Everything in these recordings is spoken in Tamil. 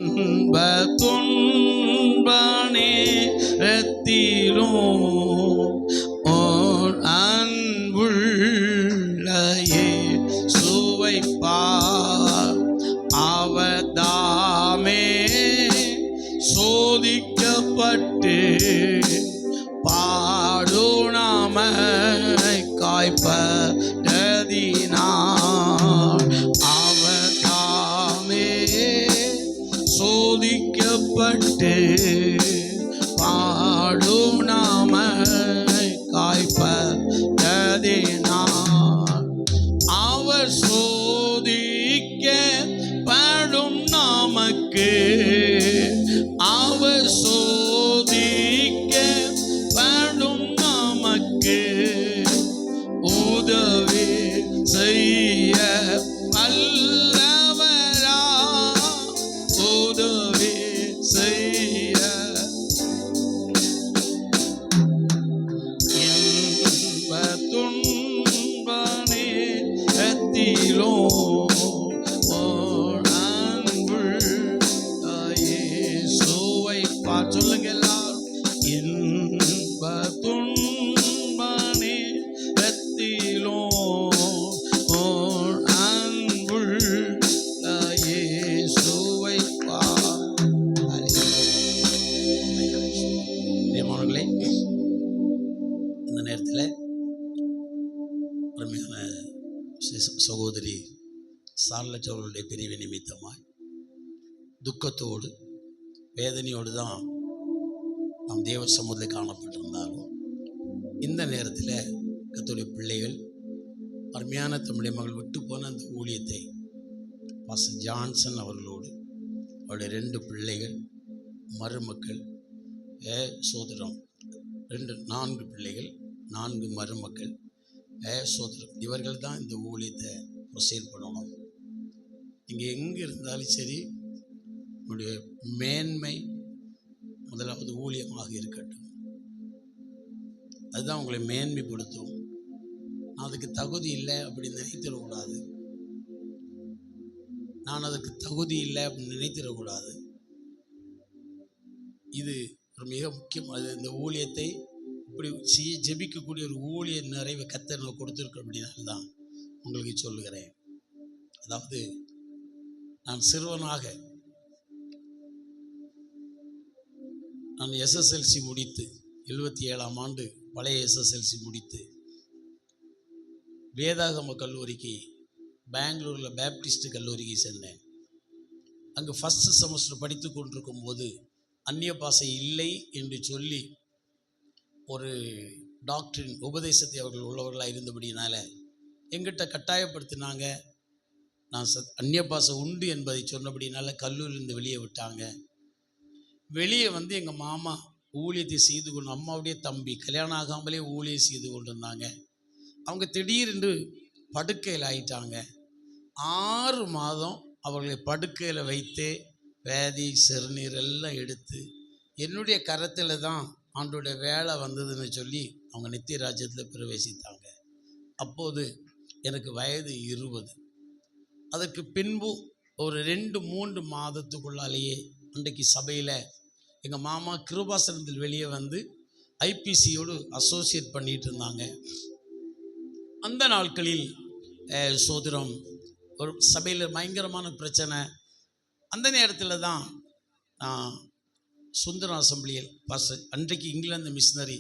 இன்ப துன்ப நேரத்திலும் ஓர் அன்புள்ள இயேசுவை பார். அவதாமே சோதிக்கப்பட்டு பாடுநாமை காய்ப்பதினார். அவதாமே சோதிக்கப்பட்டு பாடுநாமை காய்ப்பதினார். அவர் சோதிக்கப்படும் நமக்கு அவர் சோதிக்கப்படும் நமக்கு உதவி செய்ய வல்லவரா. உதவி செய்ய இன்ப துன்ப நேரத்திலும் சொல்லுங்க எல்லாரும். இன்ப துன்ப நேரத்திலும் ஓர் அன்புள்ள இயேசுவை பார். பிரியமானவர்களே, இந்த நேரத்தில் அருமையான சகோதரி சார்லட் அவர்களுடைய பிரிவு நிமித்தமாய் துக்கத்தோடு வேதனையோடு தான் நாம் தேவ சமூகத்தில் காணப்பட்டிருந்தாலும், இந்த நேரத்தில் கர்த்தருடைய பிள்ளைகள் அருமையான தம்முடைய மகள் விட்டு போன அந்த ஊழியத்தை பாஸ்டர் ஜான்சன் அவர்களோடு அவருடைய 2 பிள்ளைகள் மருமக்கள் சோதரம் 4 பிள்ளைகள் 4 மருமக்கள் சோதரம் இவர்கள் தான் இந்த ஊழியத்தை ப்ரொசீட் பண்ணணும். நீங்கள் எங்கே இருந்தாலும் சரி, உங்களுடைய மேன்மை முதலாவது ஊழியமாக இருக்கட்டும். அதுதான் உங்களை மேன்மைப்படுத்தும். நான் அதுக்கு தகுதி இல்லை அப்படின்னு நினைத்திடக்கூடாது. நான் அதுக்கு தகுதி இல்லை அப்படின்னு நினைத்திடக்கூடாது. இது ஒரு மிக முக்கியமானது. இந்த ஊழியத்தை இப்படி ஜெபிக்கக்கூடிய ஒரு ஊழிய நிறைவை கர்த்தர் கொடுத்துருக்க அப்படின்னால்தான் உங்களுக்கு சொல்லுகிறேன். அதாவது நான் சிறுவனாக நான் எஸ்எஸ்எல்சி முடித்து 77ஆம் ஆண்டு பழைய எஸ்எஸ்எல்சி முடித்து வேதாகம கல்லூரிக்கு பெங்களூரில் பேப்டிஸ்ட் கல்லூரிக்கு சென்றேன். அங்கு ஃபஸ்ட் செமஸ்டர் படித்து கொண்டிருக்கும் போது அந்நிய பாஷை இல்லை என்று சொல்லி ஒரு டாக்டரின் உபதேசத்தை அவர்கள் உள்ளவர்களாக இருந்தபடினால எங்கிட்ட கட்டாயப்படுத்தினாங்க. நான் அந்நிய பாஷை உண்டு என்பதை சொன்னபடினால கல்லூரியிலிருந்து வெளியே விட்டாங்க. வெளியே வந்து எங்கள் மாமா ஊழியத்தை செய்து கொண்டு, அம்மாவுடைய தம்பி கல்யாணம் ஆகாமலே ஊழியம் செய்து கொண்டிருந்தாங்க. அவங்க திடீரென்று படுக்கையில் ஆயிட்டாங்க. 6 மாதம் அவர்களை படுக்கையில் வைத்தே வேதி சிறுநீர் எல்லாம் எடுத்து என்னுடைய கரத்தில் தான் ஆண்டோடைய வேலை வந்ததுன்னு சொல்லி அவங்க நித்திய ராஜ்யத்தில் பிரவேசித்தாங்க. அப்போது எனக்கு வயது 20. அதற்கு பின்பு ஒரு 2-3 மாதத்துக்குள்ளாலேயே அன்றைக்கு சபையில் எங்கள் மாமா கிருபாசனத்தில் வெளியே வந்து ஐபிசியோடு அசோசியேட் பண்ணிகிட்டு இருந்தாங்க. அந்த நாட்களில் சோதரம் ஒரு சபையில் பயங்கரமான பிரச்சனை. அந்த நேரத்தில் தான் நான் சுந்தரம் அசம்பிளியில் பாஸ்டர் அன்றைக்கு England missionary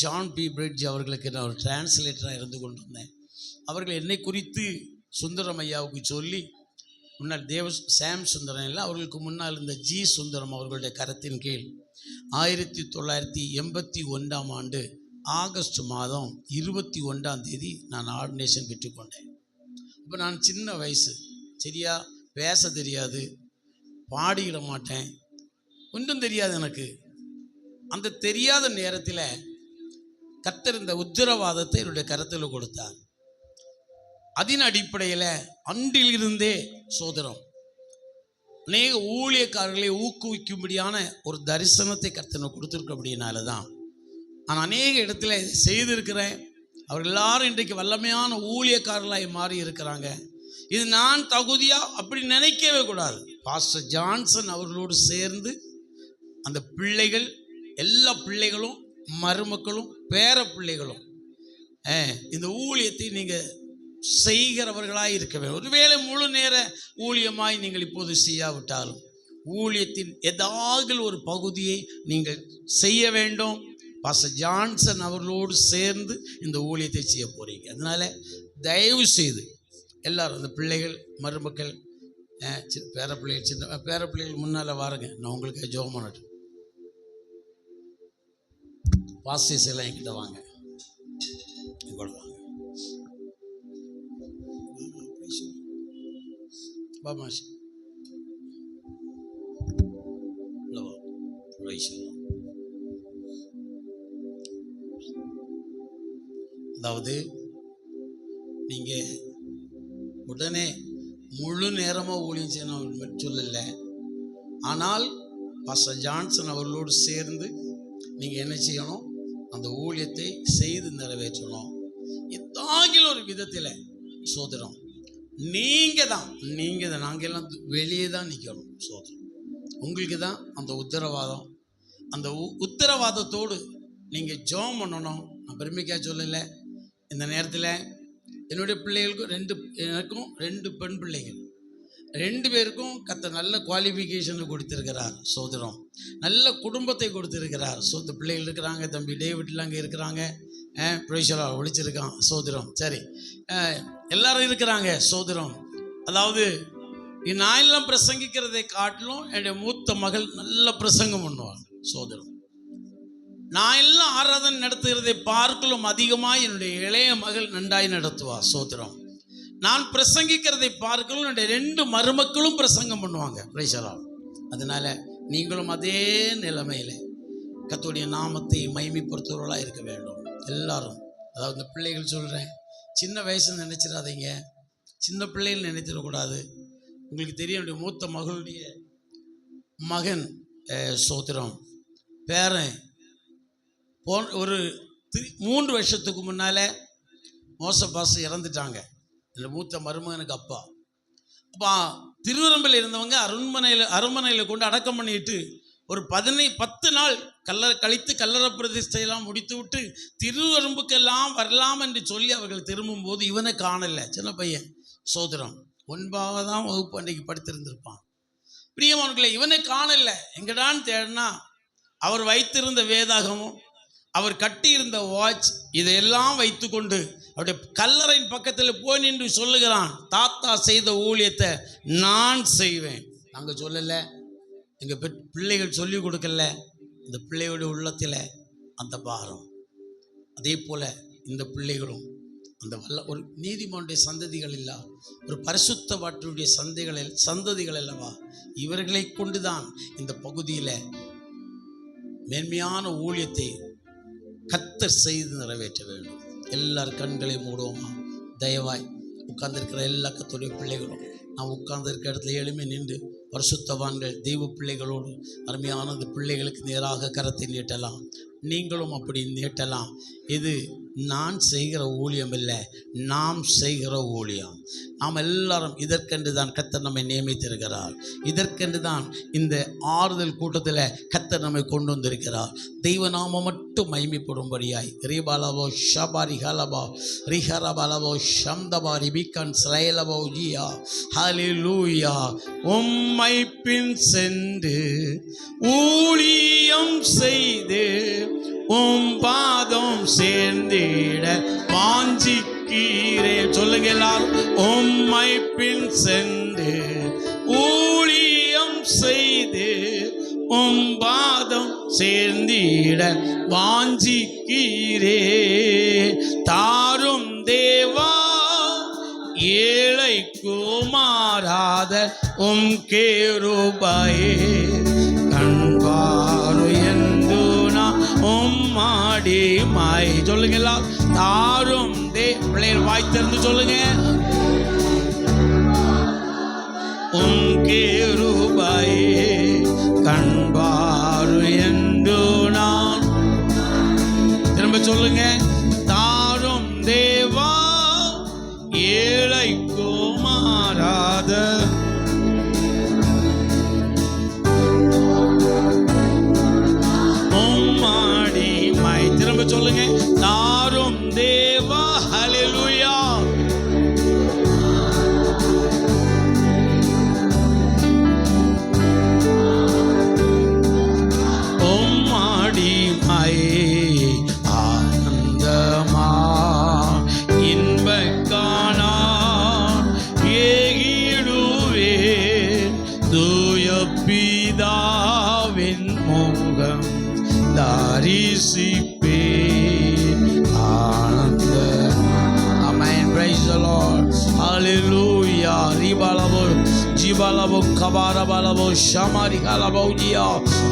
John P Bridge அவர்களுக்கு நான் ஒரு டிரான்ஸ்லேட்டராக இருந்து கொண்டிருந்தேன். அவர்கள் என்னை குறித்து சுந்தரம் ஐயாவுக்கு சொல்லி, முன்னால் சாம் சுந்தரம் இல்லை, அவர்களுக்கு முன்னால் இருந்த ஜி சுந்தரம் அவர்களுடைய கரத்தின் கீழ் 1981ஆம் ஆண்டு ஆகஸ்ட் மாதம் 21ஆம் தேதி நான் ஆர்டினேஷன் பெற்றுக்கொண்டேன். இப்போ நான் சின்ன வயசு, சரியா பேச தெரியாது, பாடிட மாட்டேன், ஒன்றும் தெரியாது எனக்கு. அந்த தெரியாத நேரத்தில் கர்த்தர் இந்த உத்திரவாதத்தை என்னுடைய கருத்தில் கொடுத்தார். அதன் அடிப்படையில் அன்றிலிருந்தே சோதரம் அநேக ஊழியக்காரர்களை ஊக்குவிக்கும்படியான ஒரு தரிசனத்தை கர்த்தர் கொடுத்துருக்கபடினால தான் நான் அநேக இடத்துல செய்திருக்கிறேன். அவர்கள் எல்லாரும் இன்றைக்கு வல்லமையான ஊழியக்காரர்களாய் மாறி இருக்கிறாங்க. இது நான் தகுதியா அப்படி நினைக்கவே கூடாது. பாஸ்டர் ஜான்சன் அவர்களோடு சேர்ந்து அந்த பிள்ளைகள், எல்லா பிள்ளைகளும், மருமக்களும், பேர பிள்ளைகளும் இந்த ஊழியத்தை நீங்கள் செய்கிறவர்களாய் இருக்க வேண்டும். ஒருவேளை முழு நேர ஊழியமாய் நீங்கள் இப்போது செய்யாவிட்டாலும் ஊழியத்தின் ஏதாவது ஒரு பகுதியை நீங்கள் செய்ய வேண்டும். பாஸ்டர் ஜான்சன் அவர்களோடு சேர்ந்து இந்த ஊழியத்தை செய்ய போகிறீங்க. அதனால் தயவு செய்து எல்லாரும் அந்த பிள்ளைகள், மருமக்கள், பேர பிள்ளைகள், சின்ன பேர பிள்ளைகள் முன்னால் வாருங்க. நான் உங்களுக்கு ஜெபம் பண்ணட்டும். பாஸ்டர்ஸ் எல்லாம் என்கிட்ட வாங்க, இங்கோட வாங்க. பாமாஷ் அதாவது நீங்கள் உடனே முழு நேரமாக ஊழியம் செய்யணும் சொல்லலை. ஆனால் பாஸ்டர் ஜான்சன் அவர்களோடு சேர்ந்து நீங்கள் என்ன செய்யணும்? அந்த ஊழியத்தை செய்து நிறைவேற்றணும். ஏதாகிலும் ஒரு விதத்தில் சோதரம் நீங்கள் தான் நாங்கள் எல்லாம் வெளியே தான் நிற்கணும். சோதரம் உங்களுக்கு தான் அந்த உத்தரவாதம். அந்த உத்தரவாதத்தோடு நீங்கள் ஜெபம் பண்ணணும். நான் பெருமைக்காக சொல்லலை. இந்த நேரத்தில் என்னுடைய பிள்ளைகளுக்கும் எனக்கும் 2 பெண் பிள்ளைகள், 2 பேருக்கும் கர்த்தர் நல்ல குவாலிஃபிகேஷனை கொடுத்துருக்கிறார். சோதரம் நல்ல குடும்பத்தை கொடுத்துருக்கிறார். இந்த பிள்ளைகள் இருக்கிறாங்க. தம்பி டேவிட்லாம் அங்கே இருக்கிறாங்க. ப்ரொஃபஸரா ஒழிச்சிருக்கான். சோதரம் சரி, எல்லாரும் இருக்கிறாங்க. சோதரம் அதாவது நான் எல்லாம் பிரசங்கிக்கிறதை காட்டிலும் என்னுடைய மூத்த மகள் நல்ல பிரசங்கம் பண்ணுவாள். சோதரம் நான் எல்லாம் ஆராதனை நடத்துகிறதை பார்க்கலும் அதிகமாக என்னுடைய இளைய மகள் நன்றாய் நடத்துவாள். சோதரம் நான் பிரசங்கிக்கிறதை பார்க்கலும் என்னுடைய 2 மருமக்களும் பிரசங்கம் பண்ணுவாங்க. ப்ரைஸலா. அதனால் நீங்களும் அதே நிலைமையில் கர்த்தருடைய நாமத்தை மகிமைப்படுத்துவர்களாக இருக்க வேண்டும். எல்லாரும், அதாவது இந்த பிள்ளைகள் சொல்கிறேன், சின்ன வயசு நினைச்சிடாதீங்க, சின்ன பிள்ளைகள் நினைத்திடக்கூடாது. உங்களுக்கு தெரியும், என்னுடைய மூத்த மகளுடைய மகன் சோத்திரம் பேரன் ஒரு 3 வருஷத்துக்கு முன்னால் மோசபாசு இறந்துட்டாங்க. என்னோட மூத்த மருமகனுக்கு அப்பா. அப்போ திருவரம்பில் இருந்தவங்க அரண்மனையில் கொண்டு அடக்கம் பண்ணிட்டு ஒரு 10 நாள் கழித்து கல்லறை பிரதிஷ்டையெல்லாம் முடித்து விட்டு திருவரம்புக்கெல்லாம் வரலாம் என்று சொல்லி அவர்கள் திரும்பும்போது இவனை காணலை. சின்ன பையன் சோதரம் 9ஆம் வகுப்பு அன்றைக்கு படித்திருந்திருப்பான். பிரியமானவர்களே, இவனை காணலை. எங்கடான்னு தேடினா அவர் வைத்திருந்த வேதாகமும் அவர் கட்டியிருந்த வாட்ச் இதையெல்லாம் வைத்து கொண்டு அவருடைய கல்லறையின் பக்கத்தில் போய் நின்று சொல்லுகிறான், தாத்தா செய்த ஊழியத்தை நான் செய்வேன். நாங்கள் சொல்லலை, எங்கள் பிள்ளைகள் சொல்லிக் கொடுக்கல. இந்த பிள்ளைகளுடைய உள்ளத்தில் அந்த பாரம். அதே போல் இந்த பிள்ளைகளும் அந்த ஒரு நீதிமானுடைய சந்ததிகள் இல்லா, ஒரு பரிசுத்த வாட்டுடைய சந்ததிகள் அல்லவா, இவர்களை கொண்டுதான் இந்த பகுதியில் மேன்மையான ஊழியத்தை கர்த்தர் செய்து நிறைவேற்ற வேண்டும். எல்லார் கண்களை மூடுவோமா? தயவாய் உட்கார்ந்துருக்கிற எல்லா கர்த்தருடைய பிள்ளைகளும் நாம் உட்கார்ந்துருக்க இடத்துல எளிமை நின்று பரிசுத்தவான்கள் தெய்வ பிள்ளைகளோடு அருமையான அந்த பிள்ளைகளுக்கு நேராக கரத்தை நீட்டலாம். நீங்களும் அப்படி நீட்டலாம். இது நான் செய்கிற ஊழியம் இல்லை, நாம் செய்கிற ஊழியம். நாம் எல்லாரும் இதற்கென்று தான் கர்த்தர் நம்மை நியமித்திருக்கிறார். இதற்கென்று தான் இந்த ஆறுதல் கூட்டத்தில் கர்த்தர் நம்மை கொண்டு வந்திருக்கிறார். தெய்வ நாமம் மட்டும் மகிமைப்படும்படியாய் ரீபாலவோ ஷபாரி ஹலபா ரிஹரபாலவோ ஷம்தபாரி பிகன் ஸ்ரைலவோ ஜியா ஹல்லேலூயா. உம்மை பின் சென்று ஊழியம் செய்து உம் பாதம் சேர்ந்திட வாஞ்சிக்கிறேன். சொல்லுங்க எல்லாரும். உம்மை பின் சென்று ஊழியம் செய்து உம் பாதம் சேர்ந்திட வாஞ்சிக்கிறேன். தாரும் தேவா ஏழைக்கு மாறாத உம் கேருபாயே கண்பாரு என்று நான் உம்மாடி மாய். சொல்லுங்க எல்லாம். தாரும் பிள்ளைகள் வாய் திறந்து சொல்லுங்க. உம் கேருபாயே கண்பாரு என்று நான். திரும்ப சொல்லுங்க. தாரும் தேவா ஏழைக்கு மாறாத பிதாவின் முகம் தரிசிப்பே ஆனந்த. Amen. Praise the Lord. Hallelujah. Ribalabo Jibalabo Kabarabalabo Shamari Galabo Jia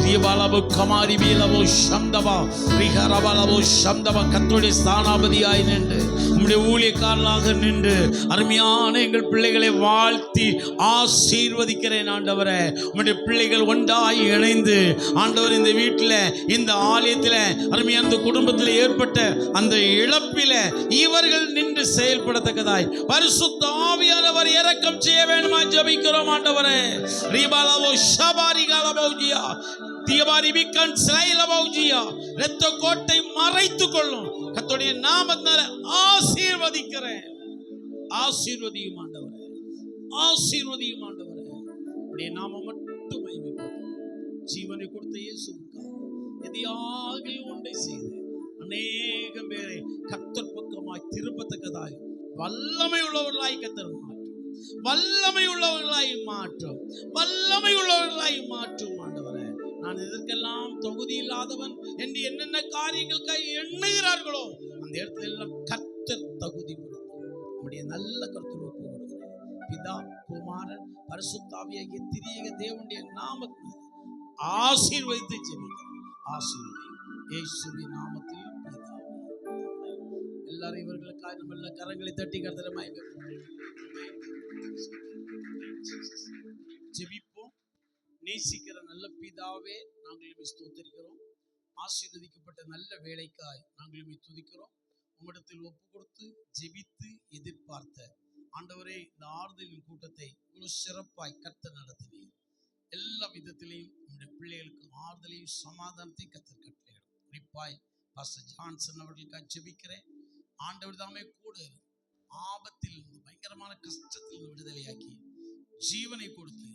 Ribalabo Kamari Bilabo Shamdaba Riharabalabo Shamdaba கர்த்தருடைய ஸ்தானாபதியாய் நின்று உம்முடைய ஊழியக்காரர்களாக நின்று அருமையான எங்கள் பிள்ளைகளை வாழ்த்தி ஆசீர்வதிக்கிறேன் ஆண்டவரே. உம்முடைய பிள்ளைகள் ஒன்றாய் இணைந்து ஆண்டவர் இந்த வீட்டில் இந்த ஆலயத்தில் அருமையான இந்த குடும்பத்தில் ஏற்பட்ட அந்த இழப்பில் இவர்கள் நின்று செயல்படத்தக்கதாய் பரிசுத்த ஆவியானவர் இரக்கம் செய்ய வேண்டுமா ஜெபிக்கிறோம் ஆண்டவரே. ரிபாலவோ ஷபாரி காலபௌஜியா தியபாரி பிக்கன் ஸ்லைலபௌஜியா இரத்த கோட்டை மறைத்துக் கொள்ளும் கர்த்தருடைய நாமத்தினால ஆசீர்வதிக்கிறேன். ஆசீர்வதியும் ஆண்டவரே, ஆசீர்வதியும் ஆண்டவரே. உடைய நாமம் மட்டும் மகிமைப்படும். ஜீவனை கொடுத்த இயேசுவுக்காக எதையாகிலும் ஒன்றை செய்து அநேகம் பேரை கர்த்தர் பக்கமாய் திருப்பத்தக்கதாய் வல்லமை உள்ளவர்களாய் கர்த்தர் மாற்றும், வல்லமை உள்ளவர்களாய் மாற்றும், வல்லமை உள்ளவர்களாய் மாற்றும் ஆண்டவரே. நான் இதற்கெல்லாம் தகுதி இல்லாதவன் என்று என்னென்ன காரியங்கள் எண்ணுகிறார்களோ அந்த இடத்துல எல்லாம் கர்த்தர் தகுதிப்படுத்தும். நம்முடைய நல்ல கர்த்தர் ஒப்பு கொடுக்கிறேன். பிதா குமாரன் பரிசுத்தாவியாகிய திரியேக தேவனுடைய நாமத்தில் ஆசீர்வதித்து ஜெபிக்கிறேன். ஆசீர்வதியும் இயேசுவின் நாமத்தில் பிதாவே. எல்லாரும் இவர்களுக்காக நம்ம எல்லா கரங்களை தட்டி கர்த்தரமாய் ஜெபிப்போம். நேசிக்கிற நல்ல பிதாவே, நாங்களும் ஸ்தோத்திரிக்கிறோம். ஆசீர்வதிக்கப்பட்ட நல்ல வேலைக்காய் நாங்களும் துதிக்கிறோம். உம்மிடத்தில் ஒப்பு கொடுத்து ஜெபித்து எதிர்பார்த்த ஆண்டவரே, இந்த ஆறுதலின் கூட்டத்தை இவ்வளவு சிறப்பாய் கர்த்தர் நடத்தினீர். எல்லா விதத்திலையும் உங்களுடைய பிள்ளைகளுக்கு ஆறுதலையும் சமாதானத்தையும் கர்த்தர் கட்டளையிடும். குறிப்பாய் பாஸ்டர் ஜான்சன் அவர்களுக்காக ஜெபிக்கிறேன். ஆண்டவர் தாமே கூட ஆபத்தில் இருந்து பயங்கரமான கஷ்டத்தில் விடுதலையாக்கி ஜீவனை கொடுத்து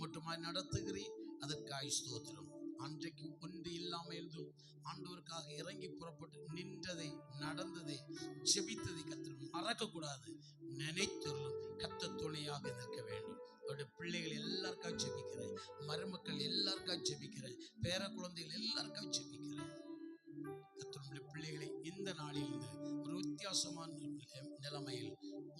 மட்டுமாய் நடத்துகிறேன். அதற்காக ஸ்தோத்திரம். அன்றைக்கு ஒன்று இல்லாமல் இருந்தும் ஆண்டவருக்காக இறங்கி புறப்பட்டு நின்றதை, நடந்ததை, ஜெபித்ததை கர்த்தர் மறக்கக்கூடாது. நினைத்தொருளும் கர்த்தர் துணையாக நிற்க வேண்டும். அவருடைய பிள்ளைகள் எல்லாருக்காக ஜெபிக்கிறேன். மருமக்கள் எல்லாருக்காக ஜெபிக்கிறேன். பேர குழந்தைகள் எல்லாருக்காக ஜெபிக்கிறேன். கர்த்தருடைய பிள்ளைகளை இந்த நாளிலிருந்து ஒரு வித்தியாசமான நிலைமையில்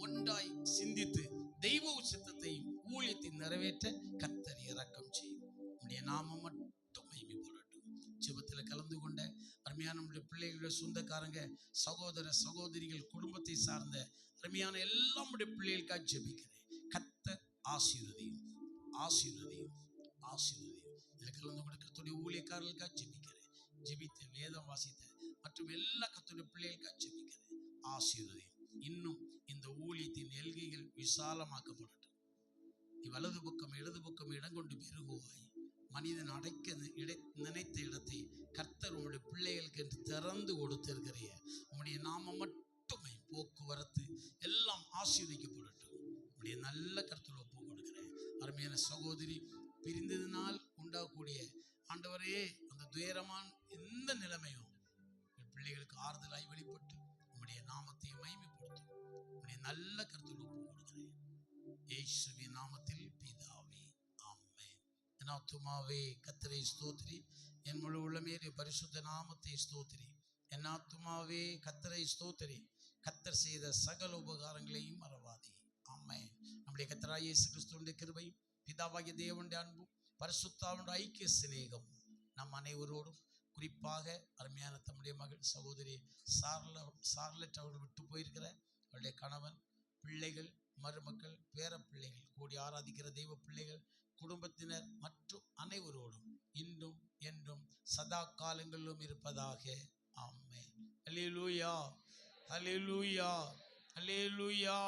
ஒன்றாய் சிந்தித்து தெய்வ சித்தத்தையும் ஊழியத்தை நிறைவேற்ற கர்த்தர் இரக்கம் செய்யும். உடைய நாமம் மட்டும் மகிமைப்படட்டும். ஜெபத்தில் கலந்து கொண்ட அருமையான நம்முடைய பிள்ளைகளுடைய சொந்தக்காரங்க, சகோதர சகோதரிகள், குடும்பத்தை சார்ந்த அருமையான எல்லாம் நம்முடைய பிள்ளைகளுக்காக ஜெபிக்கிறேன். கர்த்தர் ஆசீர்வதியும், ஆசீர்வதியும், ஆசீர்வதியும். இதில் கலந்து கொண்ட கர்த்தருடைய ஊழியக்காரர்களுக்காக ஜெபிக்கிறேன். ஜெபித்த வேதம் வாசித்த மற்றும் எல்லா கர்த்தருடைய பிள்ளைகளுக்காக ஜெபிக்கிறேன். ஆசீர்வதியும். இன்னும் இந்த ஊழியத்தின் எல்கைகள் விசாலமாக்கப்படட்டும். வலது பக்கம் இடது பக்கம் இடம் கொண்டு பெருகுவாய். மனிதன் அடைக்க நினைத்த இடத்தை கர்த்தர் உங்களுடைய பிள்ளைகளுக்கு என்று திறந்து கொடுத்திருக்கிற உங்களுடைய நாமம் மட்டுமே போக்குவரத்து எல்லாம் ஆசீர்வதிக்கப்படட்டும். உங்களுடைய நல்ல கர்த்தர் ஒப்பு கொடுக்கிறேன். அருமையான சகோதரி, பிரிந்ததினால் உண்டாகக்கூடிய ஆண்டவரே அந்த துயரமான எந்த நிலைமையும் பிள்ளைகளுக்கு ஆறுதலாய் வெளிப்பட்டு உங்களுடைய நாமத்தை மகிமைப்படுத்தும். உங்களுடைய நல்ல கர்த்தர் ஒப்பு கொடுக்கிறேன். இயேசுவின் நாமத்தில் பிதாவே, ஆமென். என் ஆத்துமாவே கர்த்தரை ஸ்தோத்திரி, என் முழு உள்ளமே பரிசுத்த நாமத்தை ஸ்தோத்திரி. என் ஆத்துமாவே கர்த்தரை ஸ்தோத்திரி, கர்த்தர் செய்த சகல உபகாரங்களையும் மறவாதே. ஆமென். நம்முடைய கர்த்தராகிய இயேசு கிறிஸ்துவின் கிருபையும் பிதாவாகிய தேவனுடைய அன்பும் பரிசுத்தாவினுடைய ஐக்கிய சிநேகம் நம் அனைவரோடும், குறிப்பாக அருமையான தம்முடைய மகள் சகோதரி சார்லட் அவர்கள் விட்டு போயிருக்கிற அவருடைய கணவன், பிள்ளைகள், மருமக்கள், பேர பிள்ளைகள், கூடி ஆராதிக்கிற தெய்வ பிள்ளைகள், குடும்பத்தினர் மற்றும் அனைவரோடும் இன்றும் என்றும் சதா காலங்களிலும் இருப்பதாக. ஆமென். அல்லேலூயா, அல்லேலூயா, அல்லேலூயா.